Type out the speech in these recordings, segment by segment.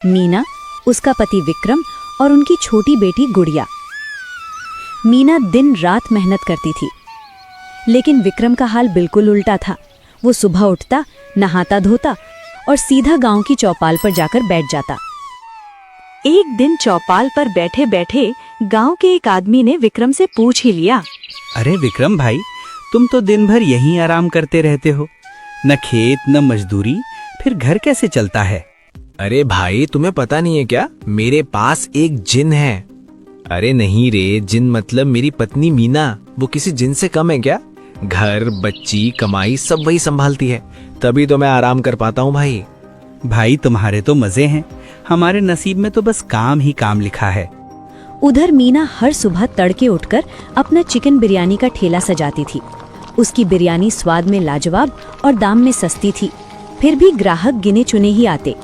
मीना, उसका पति विक्रम और उनकी छोटी बेटी गुड़िया। मीना दिन रात मेहनत करती थी, लेकिन विक्रम का हाल बिल्कुल उल्टा था। वो सुबह उठता, नहाता धोता और सीधा गांव की चौपाल पर जाकर बैठ जाता। एक दिन चौपाल पर बैठे बैठे गांव के एक आदमी ने विक्रम से पूछ ही लिया, अरे विक्रम भाई, तुम तो दिन भर यहीं आराम करते रहते हो, न खेत न मजदूरी, फिर घर कैसे चलता है? अरे भाई, तुम्हें पता नहीं है क्या, मेरे पास एक जिन है। अरे नहीं रे, जिन मतलब मेरी पत्नी मीना। वो किसी जिन से कम है क्या? घर, बच्ची, कमाई सब वही संभालती है, तभी तो मैं आराम कर पाता हूँ भाई। भाई तुम्हारे तो मजे हैं, हमारे नसीब में तो बस काम ही काम लिखा है। उधर मीना हर सुबह तड़के उठकर अपना चिकन बिरयानी का ठेला सजाती थी। उसकी बिरयानी स्वाद में लाजवाब और दाम में सस्ती थी, फिर भी ग्राहक गिने चुने ही आते।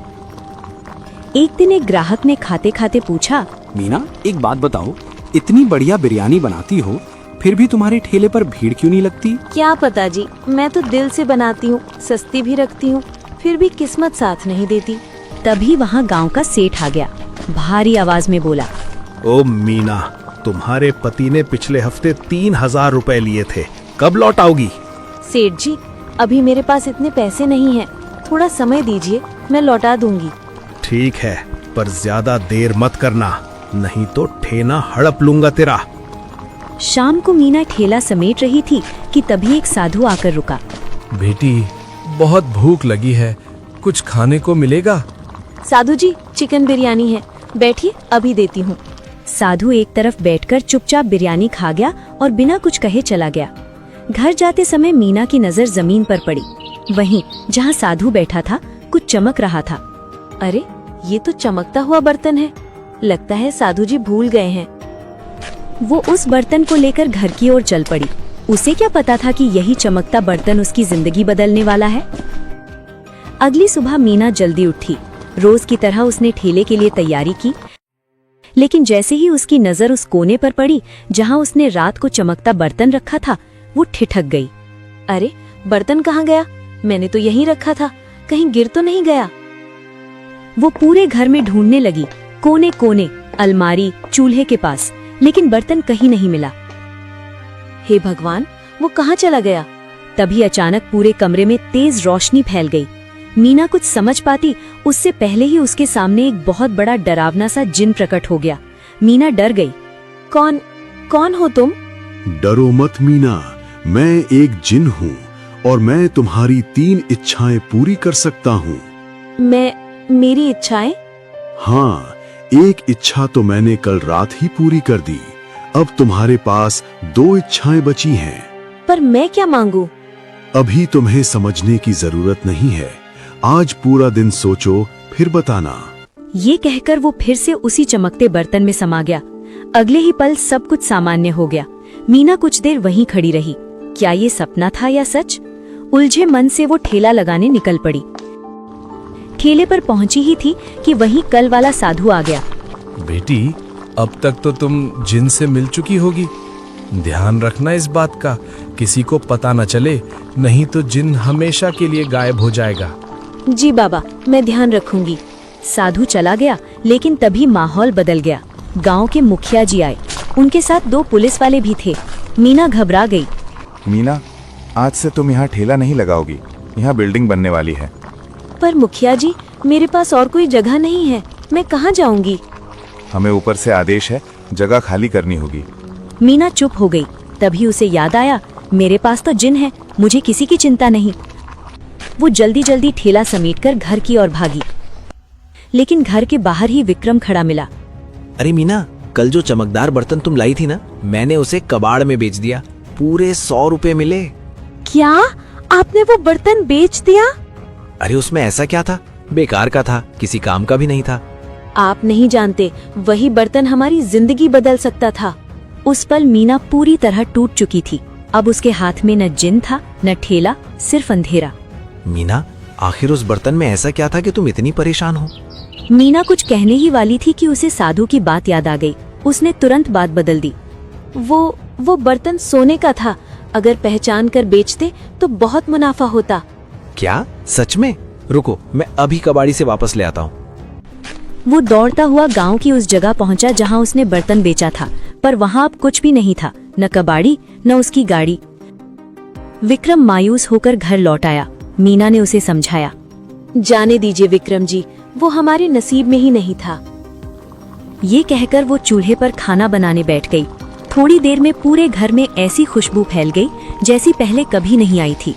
एक दिन एक ग्राहक ने खाते खाते पूछा, मीना, एक बात बताओ, इतनी बढ़िया बिरयानी बनाती हो, फिर भी तुम्हारे ठेले पर भीड़ क्यों नहीं लगती? क्या पता जी, मैं तो दिल से बनाती हूँ, सस्ती भी रखती हूँ, फिर भी किस्मत साथ नहीं देती। तभी वहाँ गांव का सेठ आ गया, भारी आवाज में बोला, ओ मीना, तुम्हारे पति ने पिछले हफ्ते 3,000 रुपए लिए थे, कब लौट आओगी? सेठ जी, अभी मेरे पास इतने पैसे नहीं हैं, थोड़ा समय दीजिए, मैं लौटा दूंगी। ठीक है, पर ज्यादा देर मत करना, नहीं तो ठेना हड़प लूंगा तेरा। शाम को मीना ठेला समेट रही थी कि तभी एक साधु आकर रुका। बेटी, बहुत भूख लगी है, कुछ खाने को मिलेगा? साधु जी, चिकन बिरयानी है, बैठिए, अभी देती हूँ। साधु एक तरफ बैठकर चुपचाप बिरयानी खा गया और बिना कुछ कहे चला गया। घर जाते समय मीना की नजर जमीन पर पड़ी। वहीं जहाँ साधु बैठा था, कुछ चमक रहा था। अरे, ये तो चमकता हुआ बर्तन है, लगता है साधु जी भूल गए हैं। वो उस बर्तन को लेकर घर की ओर चल पड़ी। उसे क्या पता था कि यही चमकता बर्तन उसकी जिंदगी बदलने वाला है। अगली सुबह मीना जल्दी उठी। रोज की तरह उसने ठेले के लिए तैयारी की, लेकिन जैसे ही उसकी नजर उस कोने पर पड़ी जहां उसने रात को चमकता बर्तन रखा था, वो ठिठक गई। अरे, बर्तन कहाँ गया? मैंने तो यहीं रखा था, कहीं गिर तो नहीं गया? वो पूरे घर में ढूंढने लगी, कोने कोने, अलमारी, चूल्हे के पास, लेकिन बर्तन कहीं नहीं मिला। हे भगवान, वो कहाँ चला गया? तभी अचानक पूरे कमरे में तेज रोशनी फैल गई। मीना कुछ समझ पाती उससे पहले ही उसके सामने एक बहुत बड़ा डरावना सा जिन प्रकट हो गया। मीना डर गई। कौन हो तुम? डरो मत मीना, मैं एक जिन हूँ और मैं तुम्हारी 3 इच्छाएं पूरी कर सकता हूँ। मेरी इच्छाएं? हाँ, एक इच्छा तो मैंने कल रात ही पूरी कर दी। अब तुम्हारे पास 2 इच्छाएं बची हैं। पर मैं क्या मांगू? अभी तुम्हें समझने की जरूरत नहीं है, आज पूरा दिन सोचो फिर बताना। ये कहकर वो फिर से उसी चमकते बर्तन में समा गया। अगले ही पल सब कुछ सामान्य हो गया। मीना कुछ देर वहीं खड़ी रही। क्या ये सपना था या सच? उलझे मन से वो ठेला लगाने निकल पड़ी। ठेले पर पहुंची ही थी कि वहीं कल वाला साधु आ गया। बेटी, अब तक तो तुम जिन से मिल चुकी होगी, ध्यान रखना इस बात का, किसी को पता न चले, नहीं तो जिन हमेशा के लिए गायब हो जाएगा। जी बाबा, मैं ध्यान रखूंगी। साधु चला गया, लेकिन तभी माहौल बदल गया। गांव के मुखिया जी आए, उनके साथ 2 पुलिस वाले भी थे। मीना घबरा गई। मीना, आज से तुम यहाँ ठेला नहीं लगाओगी, यहाँ बिल्डिंग बनने वाली है। पर मुखिया जी, मेरे पास और कोई जगह नहीं है, मैं कहाँ जाऊंगी? हमें ऊपर से आदेश है, जगह खाली करनी होगी। मीना चुप हो गई। तभी उसे याद आया, मेरे पास तो जिन है, मुझे किसी की चिंता नहीं। वो जल्दी जल्दी ठेला समेटकर घर की ओर भागी, लेकिन घर के बाहर ही विक्रम खड़ा मिला। अरे मीना, कल जो चमकदार बर्तन तुम लाई थी ना, मैंने उसे कबाड़ में बेच दिया, पूरे 100 रुपए मिले। क्या? आपने वो बर्तन बेच दिया? अरे उसमें ऐसा क्या था, बेकार का था, किसी काम का भी नहीं था। आप नहीं जानते, वही बर्तन हमारी जिंदगी बदल सकता था। उस पल मीना पूरी तरह टूट चुकी थी। अब उसके हाथ में न जिन था, न ठेला, सिर्फ अंधेरा। मीना, आखिर उस बर्तन में ऐसा क्या था कि तुम इतनी परेशान हो? मीना कुछ कहने ही वाली थी कि उसे साधु की बात याद आ गई। उसने तुरंत बात बदल दी। वो बर्तन सोने का था, अगर पहचान कर बेचते तो बहुत मुनाफा होता। क्या? सच में? रुको, मैं अभी कबाड़ी से वापस ले आता हूँ। वो दौड़ता हुआ गांव की उस जगह पहुंचा जहां उसने बर्तन बेचा था, पर वहां अब कुछ भी नहीं था, न कबाड़ी न उसकी गाड़ी। विक्रम मायूस होकर घर लौट आया। मीना ने उसे समझाया। जाने दीजिए विक्रम जी, वो हमारे नसीब में ही नहीं था। ये कहकर वो चूल्हे पर खाना बनाने बैठ गई। थोड़ी देर में पूरे घर में ऐसी खुशबू फैल गई जैसी पहले कभी नहीं आई थी।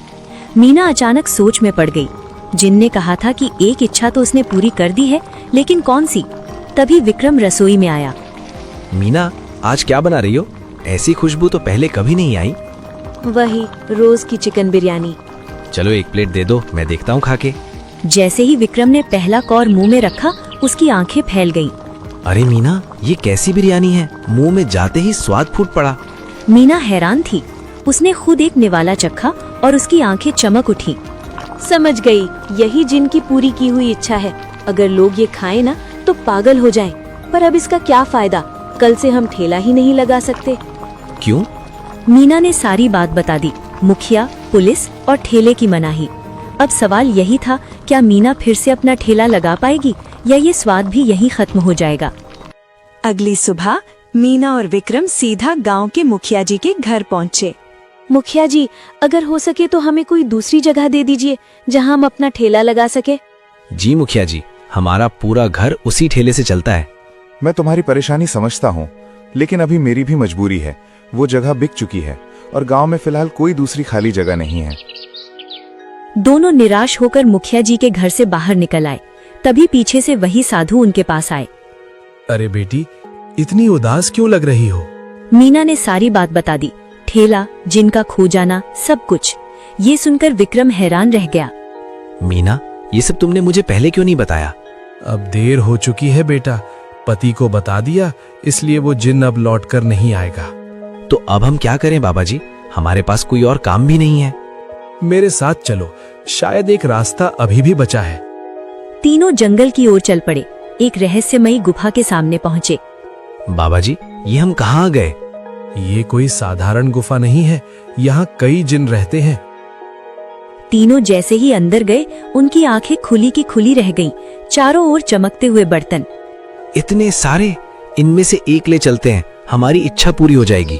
मीना अचानक सोच में पड़ गई। जिन ने कहा था कि एक इच्छा तो उसने पूरी कर दी है, लेकिन कौन सी? तभी विक्रम रसोई में आया। मीना, आज क्या बना रही हो? ऐसी खुशबू तो पहले कभी नहीं आई। वही रोज की चिकन बिरयानी। चलो एक प्लेट दे दो, मैं देखता हूँ खा के। जैसे ही विक्रम ने पहला कौर मुंह में रखा, उसकी आंखें फैल गईं। अरे मीना, ये कैसी बिरयानी है? मुंह में जाते ही स्वाद फूट पड़ा। मीना हैरान थी। उसने खुद एक निवाला चखा और उसकी आंखें चमक उठी। समझ गई, यही जिन की पूरी की हुई इच्छा है। अगर लोग ये खाएं ना तो पागल हो जाएं। पर अब इसका क्या फायदा? कल से हम ठेला ही नहीं लगा सकते। क्यों? मीना ने सारी बात बता दी। मुखिया, पुलिस और ठेले की मनाही। अब सवाल यही था, क्या मीना फिर से अपना ठेला लगा पाएगी या ये स्वाद भी यहीं खत्म हो जाएगा? अगली सुबह मीना और विक्रम सीधा गांव के मुखिया जी के घर पहुंचे। मुखिया जी, अगर हो सके तो हमें कोई दूसरी जगह दे दीजिए जहां हम अपना ठेला लगा सके। जी मुखिया जी, हमारा पूरा घर उसी ठेले से चलता है। मैं तुम्हारी परेशानी समझता हूँ, लेकिन अभी मेरी भी मजबूरी है। वो जगह बिक चुकी है और गांव में फिलहाल कोई दूसरी खाली जगह नहीं है। दोनों निराश होकर मुखिया जी के घर से बाहर निकल आए। तभी पीछे से वही साधु उनके पास आए। अरे बेटी, इतनी उदास क्यों लग रही हो? मीना ने सारी बात बता दी। ठेला, जिनका खो जाना, सब कुछ। ये सुनकर विक्रम हैरान रह गया। मीना, ये सब तुमने मुझे पहले क्यों नहीं बताया? अब देर हो चुकी है बेटा। पति को बता दिया, इसलिए वो जिन अब लौटकर नहीं आएगा। तो अब हम क्या करें बाबा जी? हमारे पास कोई और काम भी नहीं है। मेरे साथ चलो, शायद एक रास्ता अभी भी बचा है। तीनों जंगल की ओर चल पड़े। एक रहस्यमयी गुफा के सामने पहुंचे। बाबा जी, ये हम कहाँ आ गए? ये कोई साधारण गुफा नहीं है, यहाँ कई जिन रहते हैं। तीनों जैसे ही अंदर गए, उनकी आंखें खुली की खुली रह गईं। चारों ओर चमकते हुए बर्तन। इतने सारे! इनमें से एक ले चलते हैं, हमारी इच्छा पूरी हो जाएगी।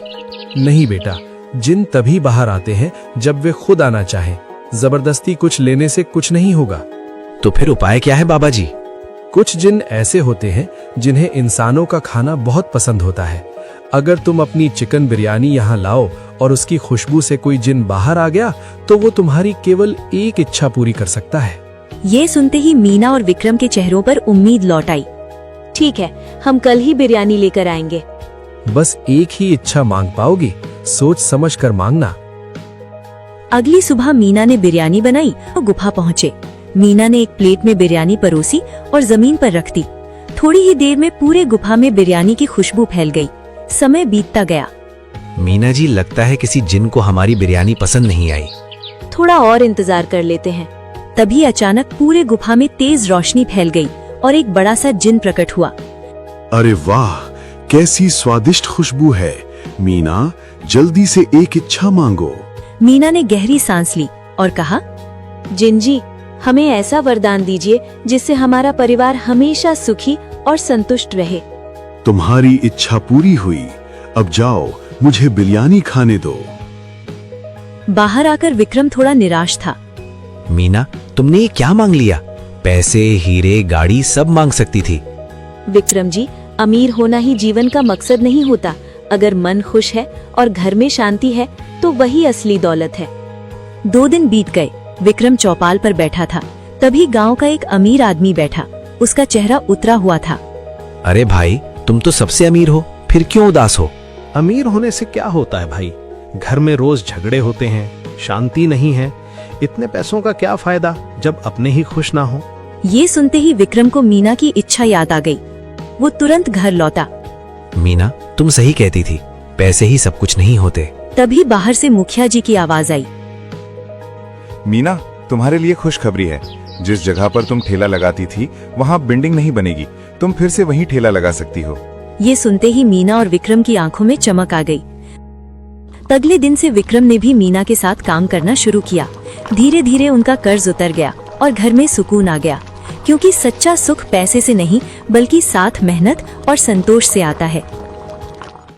नहीं बेटा, जिन तभी बाहर आते हैं जब वे खुद आना चाहें। जबरदस्ती कुछ लेने से कुछ नहीं होगा। तो फिर उपाय क्या है बाबा जी? कुछ जिन ऐसे होते हैं जिन्हें इंसानों का खाना बहुत पसंद होता है। अगर तुम अपनी चिकन बिरयानी यहाँ लाओ और उसकी खुशबू से कोई जिन बाहर आ गया, तो वो तुम्हारी केवल एक इच्छा पूरी कर सकता है। ये सुनते ही मीना और विक्रम के चेहरों पर उम्मीद लौट आई। ठीक है, हम कल ही बिरयानी लेकर आएंगे। बस एक ही इच्छा मांग पाओगी, सोच समझ कर मांगना। अगली सुबह मीना ने बिरयानी बनाई और गुफा पहुंचे। मीना ने एक प्लेट में बिरयानी परोसी और जमीन पर रख दी। थोड़ी ही देर में पूरे गुफा में बिरयानी की खुशबू फैल गई। समय बीतता गया। मीना जी, लगता है किसी जिन को हमारी बिरयानी पसंद नहीं आई। थोड़ा और इंतजार कर लेते हैं। तभी अचानक पूरे गुफा में तेज रोशनी फैल गई और एक बड़ा सा जिन प्रकट हुआ। अरे वाह, कैसी स्वादिष्ट खुशबू है। मीना, जल्दी से एक इच्छा मांगो। मीना ने गहरी सांस ली और कहा, जिन जी, हमें ऐसा वरदान दीजिए जिससे हमारा परिवार हमेशा सुखी और संतुष्ट रहे। तुम्हारी इच्छा पूरी हुई। अब जाओ, मुझे बिरयानी खाने दो। बाहर आकर विक्रम थोड़ा निराश था। मीना, तुमने ये क्या मांग लिया? पैसे, हीरे, गाड़ी सब मांग सकती थी। विक्रम जी, अमीर होना ही जीवन का मकसद नहीं होता। अगर मन खुश है और घर में शांति है तो वही असली दौलत है। 2 दिन बीत गए। विक्रम चौपाल पर बैठा था। तभी गांव का एक अमीर आदमी बैठा। उसका चेहरा उतरा हुआ था। अरे भाई, तुम तो सबसे अमीर हो, फिर क्यों उदास हो? अमीर होने से क्या होता है भाई? घर में रोज झगड़े होते हैं, शांति नहीं है। इतने पैसों का क्या फायदा जब अपने ही खुश ना हो। ये सुनते ही विक्रम को मीना की इच्छा याद आ गई। वो तुरंत घर लौटा। मीना, तुम सही कहती थी, पैसे ही सब कुछ नहीं होते। तभी बाहर से मुखिया जी की आवाज आई। मीना, तुम्हारे लिए खुशखबरी है। जिस जगह पर तुम ठेला लगाती थी, वहाँ बिल्डिंग नहीं बनेगी। तुम फिर से वहीं ठेला लगा सकती हो। ये सुनते ही मीना और विक्रम की आंखों में चमक आ गई। अगले दिन से विक्रम ने भी मीना के साथ काम करना शुरू किया। धीरे धीरे उनका कर्ज उतर गया और घर में सुकून आ गया, क्योंकि सच्चा सुख पैसे से नहीं बल्कि साथ मेहनत और संतोष से आता है।